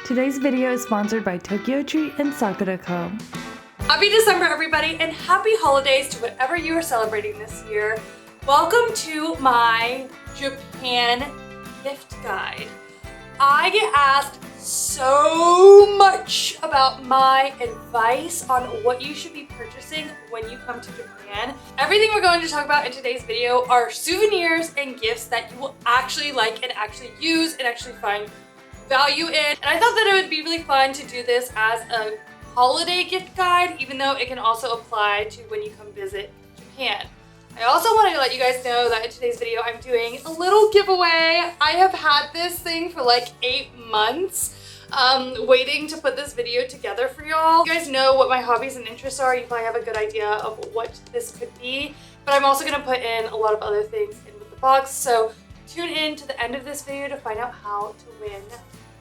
Today's video is sponsored by Tokyo Treat and Sakuraco. Happy December, everybody, and happy holidays to whatever you are celebrating this year. Welcome to my Japan gift guide. I get asked so much about my advice on what you should be purchasing when you come to Japan. Everything we're going to talk about in today's video are souvenirs and gifts that you will actually like and actually use and actually find value in. And I thought that it would be really fun to do this as a holiday gift guide, even though it can also apply to when you come visit Japan. I also wanted to let you guys know that in today's video I'm doing a little giveaway. I have had this thing for like 8 months, waiting to put this video together for y'all. You guys know what my hobbies and interests are. You probably have a good idea of what this could be, but I'm also gonna put in a lot of other things in with the box. So tune in to the end of this video to find out how to win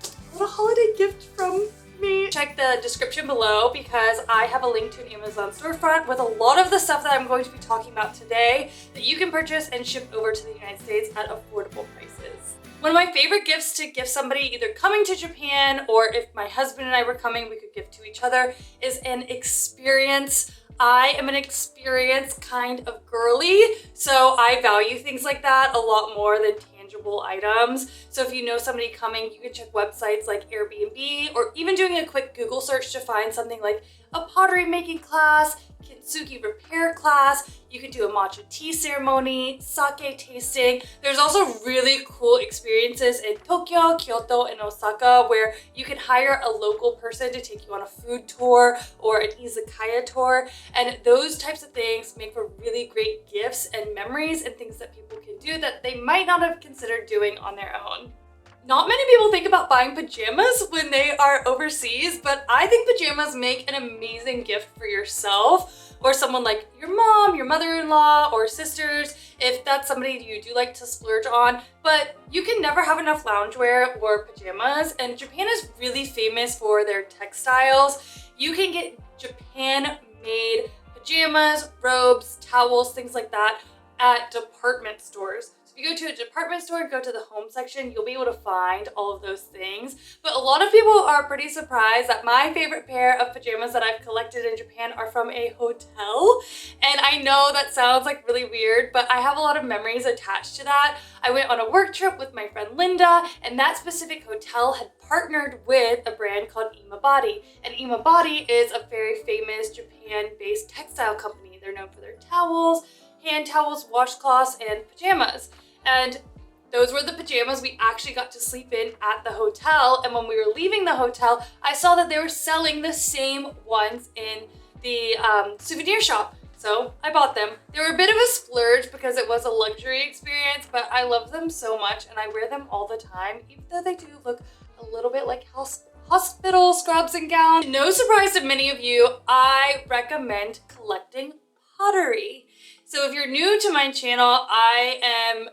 a little holiday gift from me. Check the description below because I have a link to an Amazon storefront with a lot of the stuff that I'm going to be talking about today that you can purchase and ship over to the United States at affordable prices. One of my favorite gifts to give somebody either coming to Japan, or if my husband and I were coming, we could give to each other, is an experience. I am an experience kind of girly, so I value things like that a lot more than tangible items. So if you know somebody coming, you can check websites like Airbnb, or even doing a quick Google search to find something like a pottery making class, kintsugi repair class. You could do a matcha tea ceremony, sake tasting. There's also really cool experiences in Tokyo, Kyoto, and Osaka where you can hire a local person to take you on a food tour or an izakaya tour. And those types of things make for really great gifts and memories and things that people can do that they might not have considered doing on their own. Not many people think about buying pajamas when they are overseas, but I think pajamas make an amazing gift for yourself or someone like your mom, your mother-in-law, or sisters, if that's somebody you do like to splurge on. But you can never have enough loungewear or pajamas, and Japan is really famous for their textiles. You can get Japan-made pajamas, robes, towels, things like that at department stores. If you go to a department store and go to the home section, you'll be able to find all of those things. But a lot of people are pretty surprised that my favorite pair of pajamas that I've collected in Japan are from a hotel. And I know that sounds like really weird, but I have a lot of memories attached to that. I went on a work trip with my friend Linda, and that specific hotel had partnered with a brand called Imabari. And Imabari is a very famous Japan-based textile company. They're known for their towels, hand towels, washcloths, and pajamas. And those were the pajamas we actually got to sleep in at the hotel. And when we were leaving the hotel, I saw that they were selling the same ones in the souvenir shop. So I bought them. They were a bit of a splurge because it was a luxury experience, but I love them so much and I wear them all the time, even though they do look a little bit like hospital scrubs and gowns. No surprise to many of you, I recommend collecting pottery. So if you're new to my channel, I am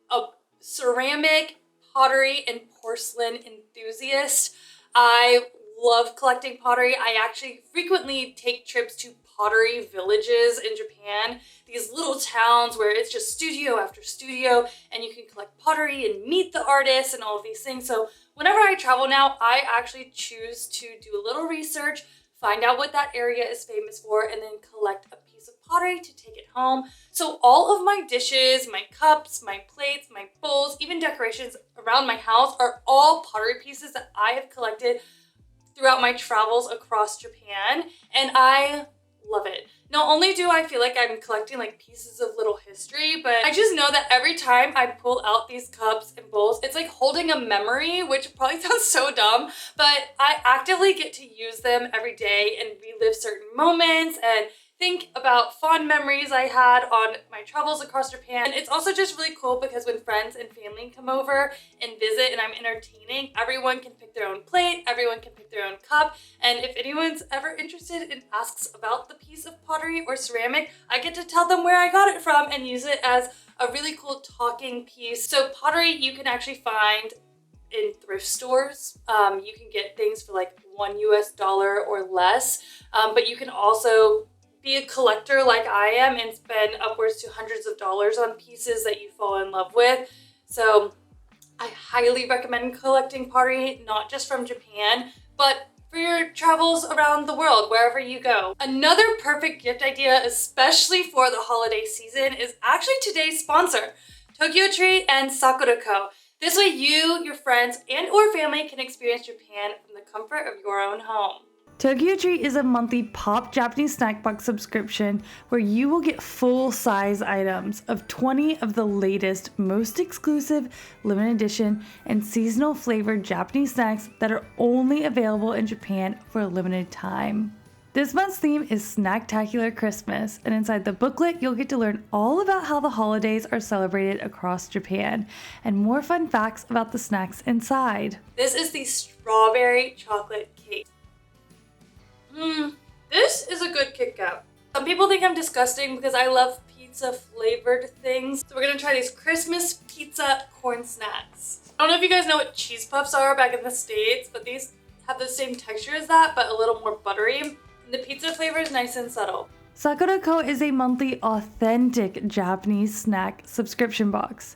a ceramic, pottery, and porcelain enthusiast. I love collecting pottery. I actually frequently take trips to pottery villages in Japan, these little towns where it's just studio after studio and you can collect pottery and meet the artists and all of these things. So whenever I travel now, I actually choose to do a little research, find out what that area is famous for, and then collect a piece of pottery to take it home. So all of my dishes, my cups, my plates, my bowls, even decorations around my house are all pottery pieces that I have collected throughout my travels across Japan, and I love it. Not only do I feel like I'm collecting like pieces of little history, but I just know that every time I pull out these cups and bowls, it's like holding a memory, which probably sounds so dumb, but I actively get to use them every day and relive certain moments and think about fond memories I had on my travels across Japan. And it's also just really cool because when friends and family come over and visit and I'm entertaining, everyone can pick their own plate, everyone can pick their own cup. And if anyone's ever interested and asks about the piece of pottery or ceramic, I get to tell them where I got it from and use it as a really cool talking piece. So pottery you can actually find in thrift stores. You can get things for like $1 US or less, but you can also be a collector like I am and spend upwards to hundreds of dollars on pieces that you fall in love with. So I highly recommend collecting pottery, not just from Japan, but for your travels around the world, wherever you go. Another perfect gift idea, especially for the holiday season, is actually today's sponsor, Tokyo Tree and Sakuraco. This way you, your friends, and or family can experience Japan from the comfort of your own home. Tokyo Tree is a monthly pop Japanese snack box subscription where you will get full-size items of 20 of the latest, most exclusive, limited edition, and seasonal flavored Japanese snacks that are only available in Japan for a limited time. This month's theme is Snacktacular Christmas, and inside the booklet, you'll get to learn all about how the holidays are celebrated across Japan, and more fun facts about the snacks inside. This is the strawberry chocolate cake. This is a good Kit Kat. Some people think I'm disgusting because I love pizza flavored things. So we're gonna try these Christmas pizza corn snacks. I don't know if you guys know what cheese puffs are back in the States, but these have the same texture as that, but a little more buttery. And the pizza flavor is nice and subtle. Sakuraco is a monthly authentic Japanese snack subscription box.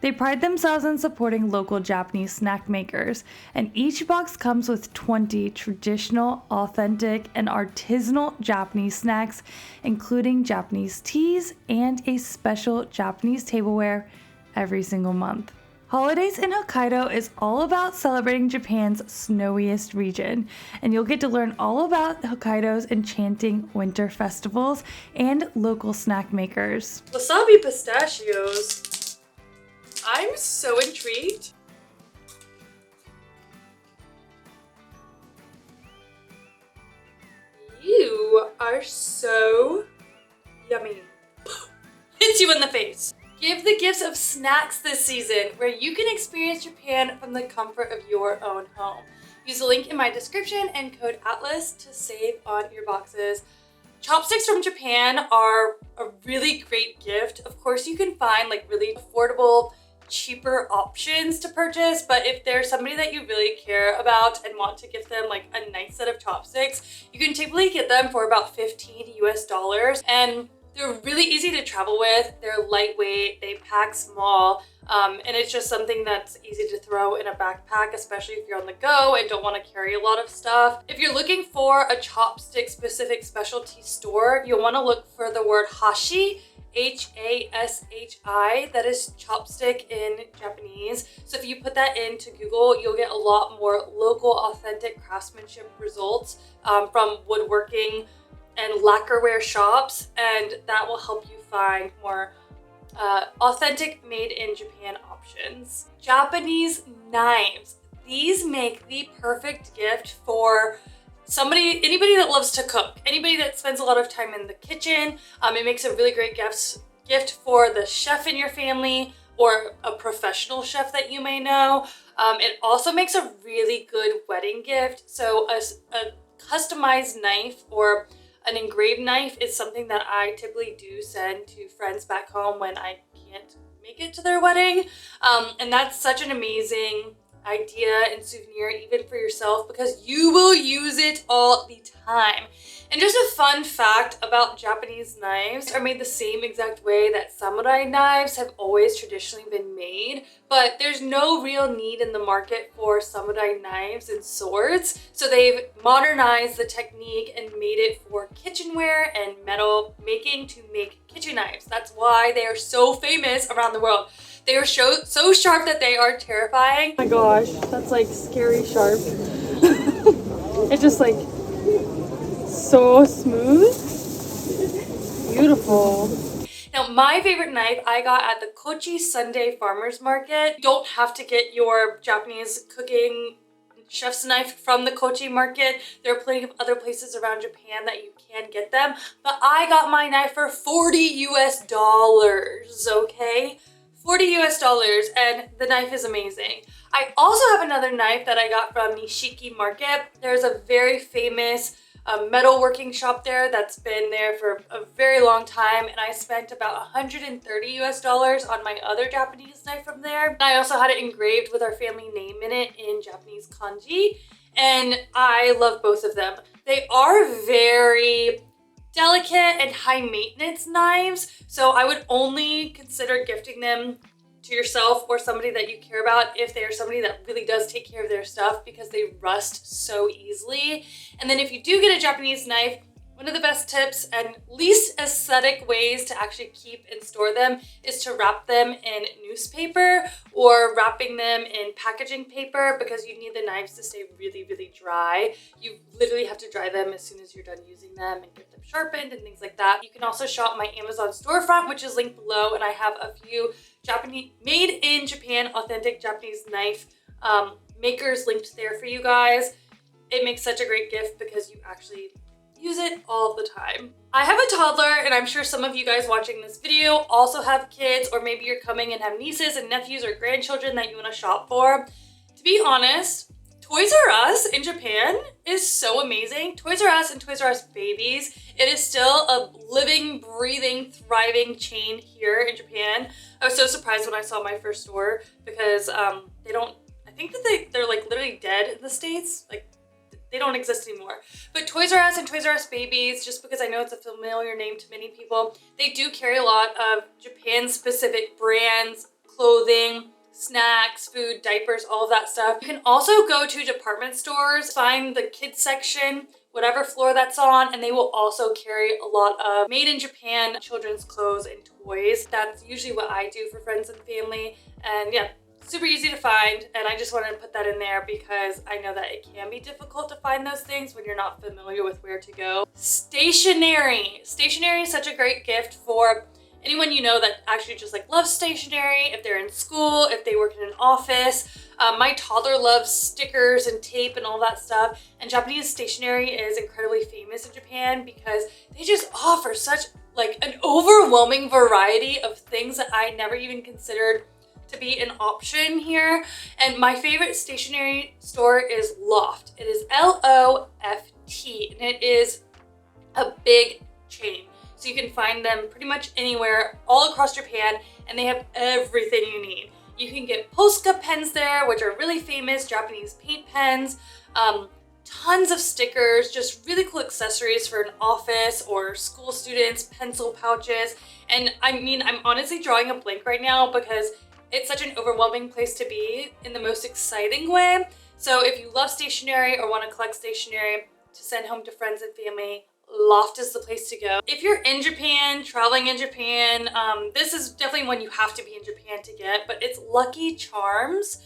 They pride themselves in supporting local Japanese snack makers, and each box comes with 20 traditional, authentic, and artisanal Japanese snacks, including Japanese teas and a special Japanese tableware every single month. Holidays in Hokkaido is all about celebrating Japan's snowiest region, and you'll get to learn all about Hokkaido's enchanting winter festivals and local snack makers. Wasabi pistachios. I'm so intrigued. You are so yummy. Hits you in the face. Give the gifts of snacks this season where you can experience Japan from the comfort of your own home. Use the link in my description and code ATLAS to save on your boxes. Chopsticks from Japan are a really great gift. Of course, you can find like really affordable, cheaper options to purchase, but if there's somebody that you really care about and want to gift them like a nice set of chopsticks, you can typically get them for about $15 US, and they're really easy to travel with. They're lightweight, they pack small, and it's just something that's easy to throw in a backpack, especially if you're on the go and don't want to carry a lot of stuff. If you're looking for a chopstick specific specialty store, you'll want to look for the word hashi, H-A-S-H-I, that is chopstick in Japanese. So if you put that into Google, you'll get a lot more local, authentic craftsmanship results from woodworking and lacquerware shops, and that will help you find more authentic made in Japan options. Japanese knives. These make the perfect gift for anybody that loves to cook, anybody that spends a lot of time in the kitchen. It makes a really great gift for the chef in your family or a professional chef that you may know. It also makes a really good wedding gift. So a customized knife or an engraved knife is something that I typically do send to friends back home when I can't make it to their wedding. And that's such an amazing idea and souvenir even for yourself because you will use it all the time. And just a fun fact about Japanese knives are made the same exact way that samurai knives have always traditionally been made, but there's no real need in the market for samurai knives and swords, so they've modernized the technique and made it for kitchenware and metal making to make kitchen knives. That's why they are so famous around the world. They are so sharp that they are terrifying. Oh my gosh, that's like scary sharp. It's just like so smooth. Beautiful. Now, my favorite knife I got at the Kochi Sunday Farmers Market. You don't have to get your Japanese cooking chef's knife from the Kochi market. There are plenty of other places around Japan that you can get them, but I got my knife for $40 US, okay? $40 US, and the knife is amazing. I also have another knife that I got from Nishiki Market. There's a very famous metalworking shop there that's been there for a very long time, and I spent about $130 US on my other Japanese knife from there. And I also had it engraved with our family name in it in Japanese kanji, and I love both of them. They are very delicate and high maintenance knives, so I would only consider gifting them to yourself or somebody that you care about if they are somebody that really does take care of their stuff, because they rust so easily. And then if you do get a Japanese knife, one of the best tips and least aesthetic ways to actually keep and store them is to wrap them in newspaper or wrapping them in packaging paper, because you need the knives to stay really, really dry. You literally have to dry them as soon as you're done using them and get them sharpened and things like that. You can also shop my Amazon storefront, which is linked below, and I have a few Japanese, made in Japan, authentic Japanese knife makers linked there for you guys. It makes such a great gift because you actually use it all the time. I have a toddler, and I'm sure some of you guys watching this video also have kids, or maybe you're coming and have nieces and nephews or grandchildren that you want to shop for. To be honest, Toys R Us in Japan is so amazing. Toys R Us and Toys R Us Babies, it is still a living, breathing, thriving chain here in Japan. I was so surprised when I saw my first store because they don't, I think that they're like literally dead in the States. Like, they don't exist anymore. But Toys R Us and Toys R Us Babies, just because I know it's a familiar name to many people, they do carry a lot of Japan-specific brands, clothing, snacks, food, diapers, all of that stuff. You can also go to department stores, find the kids section, whatever floor that's on, and they will also carry a lot of made in Japan children's clothes and toys. That's usually what I do for friends and family. And yeah, super easy to find, and I just wanted to put that in there because I know that it can be difficult to find those things when you're not familiar with where to go. Stationery. Stationery is such a great gift for anyone you know that actually just like loves stationery, if they're in school, if they work in an office. My toddler loves stickers and tape and all that stuff, and Japanese stationery is incredibly famous in Japan because they just offer such like an overwhelming variety of things that I never even considered to be an option here. And my favorite stationery store is Loft. It is L-O-F-T, and it is a big chain. So you can find them pretty much anywhere all across Japan, and they have everything you need. You can get Posca pens there, which are really famous Japanese paint pens, tons of stickers, just really cool accessories for an office or school students, pencil pouches. And I mean, I'm honestly drawing a blank right now because it's such an overwhelming place to be in the most exciting way. So if you love stationery or want to collect stationery to send home to friends and family, Loft is the place to go. If you're in Japan, traveling in Japan, this is definitely one you have to be in Japan to get, but it's Lucky Charms.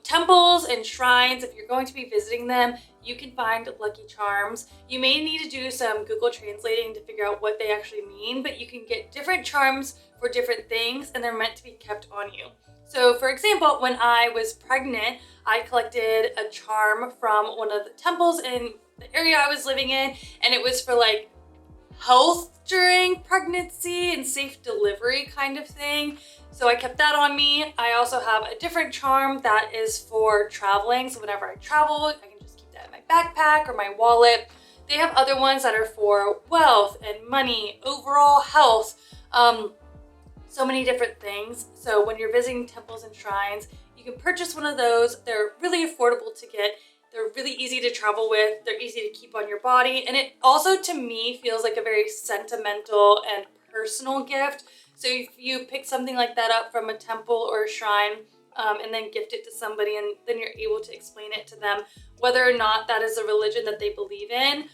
Temples and shrines, if you're going to be visiting them, you can find Lucky Charms. You may need to do some Google translating to figure out what they actually mean, but you can get different charms for different things, and they're meant to be kept on you. So for example, when I was pregnant, I collected a charm from one of the temples in the area I was living in, and it was for like health during pregnancy and safe delivery kind of thing. So I kept that on me. I also have a different charm that is for traveling. So whenever I travel, I can just keep that in my backpack or my wallet. They have other ones that are for wealth and money, overall health, so many different things. So when you're visiting temples and shrines, you can purchase one of those. They're really affordable to get. They're really easy to travel with. They're easy to keep on your body. And it also, to me, feels like a very sentimental and personal gift. So if you pick something like that up from a temple or a shrine and then gift it to somebody, and then you're able to explain it to them, whether or not that is a religion that they believe in,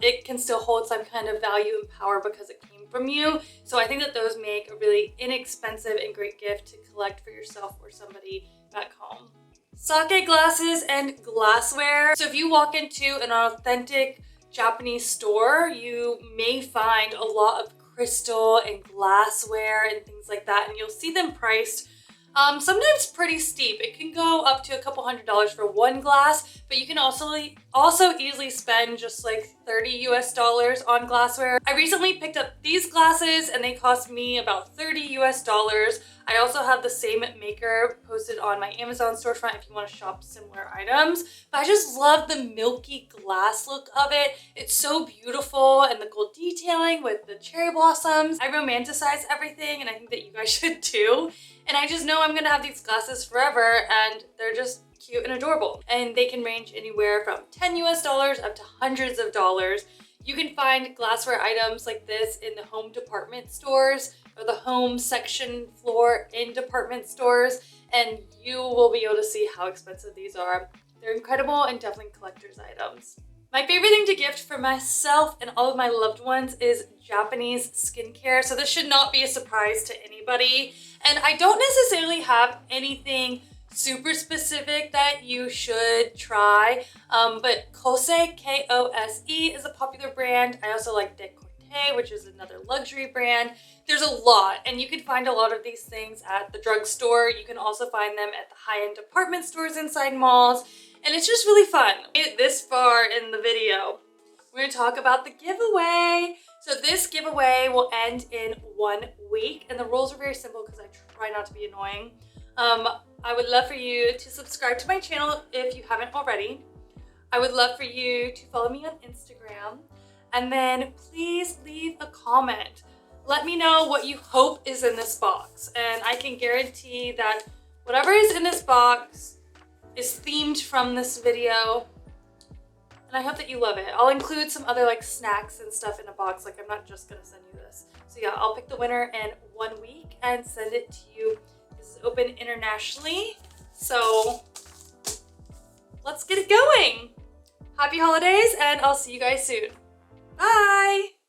it can still hold some kind of value and power because it came from you. So I think that those make a really inexpensive and great gift to collect for yourself or somebody back home. Sake glasses and glassware. So if you walk into an authentic Japanese store, you may find a lot of crystal and glassware and things like that, and you'll see them priced sometimes pretty steep. It can go up to a couple $100s for one glass, but you can also easily spend just like $30 US on glassware. I recently picked up these glasses and they cost me about $30 US. I also have the same maker posted on my Amazon storefront if you want to shop similar items. But I just love the milky glass look of it. It's so beautiful, and the gold detailing with the cherry blossoms. I romanticize everything, and I think that you guys should too. And I just know I'm gonna have these glasses forever, and they're just cute and adorable. And they can range anywhere from $10 US up to hundreds of dollars. You can find glassware items like this in the home department stores or the home section floor in department stores, and you will be able to see how expensive these are. They're incredible and definitely collector's items. My favorite thing to gift for myself and all of my loved ones is Japanese skincare. So this should not be a surprise to anybody. And I don't necessarily have anything super specific that you should try, but Kose, K-O-S-E, is a popular brand. I also like Decote, which is another luxury brand. There's a lot, and you can find a lot of these things at the drugstore. You can also find them at the high-end department stores inside malls, and it's just really fun. This far in the video, we're gonna talk about the giveaway. So this giveaway will end in 1 week, and the rules are very simple because I try not to be annoying. I would love for you to subscribe to my channel if you haven't already. I would love for you to follow me on Instagram, and then please leave a comment. Let me know what you hope is in this box, and I can guarantee that whatever is in this box is themed from this video, and I hope that you love it. I'll include some other like snacks and stuff in a box. Like, I'm not just gonna send you this. So yeah, I'll pick the winner in 1 week and send it to you. This is open internationally, so let's get it going. Happy holidays, and I'll see you guys soon. Bye!